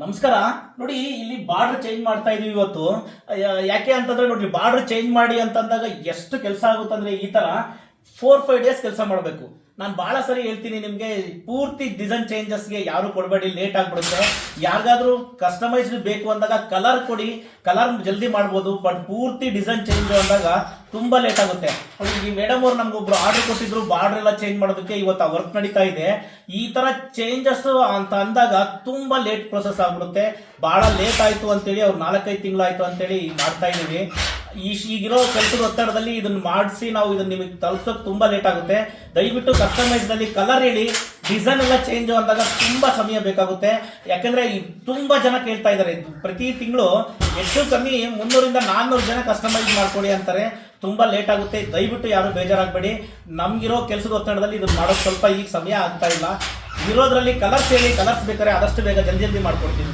ನಮಸ್ಕಾರ. ನೋಡಿ, ಇಲ್ಲಿ ಬಾರ್ಡರ್ ಚೇಂಜ್ ಮಾಡ್ತಾ ಇದೀವಿ ಇವತ್ತು. ಯಾಕೆ ಅಂತಂದ್ರೆ ನೋಡಿ, ಬಾರ್ಡರ್ ಚೇಂಜ್ ಮಾಡಿ ಅಂತಂದಾಗ ಎಷ್ಟು ಕೆಲಸ ಆಗುತ್ತಂದ್ರೆ ಈ ತರ 4-5 ಡೇಸ್ ಕೆಲಸ ಮಾಡಬೇಕು. ನಾನು ಬಹಳ ಸರಿ ಹೇಳ್ತೀನಿ ನಿಮ್ಗೆ, ಪೂರ್ತಿ ಡಿಸೈನ್ ಚೇಂಜಸ್ಗೆ ಯಾರು ಕೊಡಬೇಡಿ, ಲೇಟ್ ಆಗ್ಬಿಡುತ್ತೆ. ಯಾರಿಗಾದ್ರೂ ಕಸ್ಟಮೈಸ್ಡ್ ಬೇಕು ಅಂದಾಗ ಕಲರ್ ಕೊಡಿ, ಕಲರ್ ಜಲ್ದಿ ಮಾಡ್ಬೋದು. ಬಟ್ ಪೂರ್ತಿ ಡಿಸೈನ್ ಚೇಂಜ್ ಅಂದಾಗ ತುಂಬಾ ಲೇಟ್ ಆಗುತ್ತೆ. ಈ ಮೇಡಮ್ ಅವ್ರು ನಮ್ಗೊಬ್ರು ಆರ್ಡರ್ ಕೊಟ್ಟಿದ್ರು, ಬಾರ್ಡರ್ ಎಲ್ಲ ಚೇಂಜ್ ಮಾಡೋದಕ್ಕೆ. ಇವತ್ತು ಆ ವರ್ಕ್ ನಡೀತಾ ಇದೆ. ಈ ತರ ಚೇಂಜಸ್ ಅಂತ ಅಂದಾಗ ತುಂಬಾ ಲೇಟ್ ಪ್ರೊಸೆಸ್ ಆಗ್ಬಿಡುತ್ತೆ. ಬಹಳ ಲೇಟ್ ಆಯ್ತು ಅಂತೇಳಿ ಅವ್ರು 4-5 ತಿಂಗಳಾಯ್ತು ಅಂತೇಳಿ ಮಾಡ್ತಾ ಇದೀವಿ. ಈಗಿರೋ ಕೆಲಸದ ಒತ್ತಡದಲ್ಲಿ ಇದನ್ನ ಮಾಡಿಸಿ ನಾವು ಇದನ್ನ ನಿಮಗೆ ತಲುಪಿಸೋಕೆ ತುಂಬಾ ಲೇಟ್ ಆಗುತ್ತೆ. ದಯವಿಟ್ಟು ಕಸ್ಟಮೈಸ್ ನಲ್ಲಿ ಕಲರ್ ಹೇಳಿ, ಡಿಸೈನ್ ಎಲ್ಲ ಚೇಂಜ್ ಅಂದಾಗ ತುಂಬಾ ಸಮಯ ಬೇಕಾಗುತ್ತೆ. ಯಾಕಂದ್ರೆ ತುಂಬಾ ಜನ ಕೇಳ್ತಾ ಇದ್ದಾರೆ. ಪ್ರತಿ ತಿಂಗಳು ಹೆಚ್ಚು ಕಮ್ಮಿ 300-400 ಜನ ಕಸ್ಟಮೈಸ್ ಮಾಡ್ಕೊಡಿ ಅಂತಾರೆ. ತುಂಬಾ ಲೇಟ್ ಆಗುತ್ತೆ. ದಯವಿಟ್ಟು ಯಾರು ಬೇಜಾರಾಗಬೇಡಿ. ನಮ್ಗಿರೋ ಕೆಲಸದ ಒತ್ತಡದಲ್ಲಿ ಇದನ್ನ ಮಾಡೋಕೆ ಸ್ವಲ್ಪ ಈಗ ಸಮಯ ಆಗ್ತಾ ಇಲ್ಲ. ಇರೋದ್ರಲ್ಲಿ ಕಲರ್ಸ್ ಹೇಳಿ, ಕಲರ್ಸ್ ಬೇಕಾದ್ರೆ ಆದಷ್ಟು ಬೇಗ ಜಲ್ದಿ ಮಾಡ್ಕೊಡ್ತೀನಿ.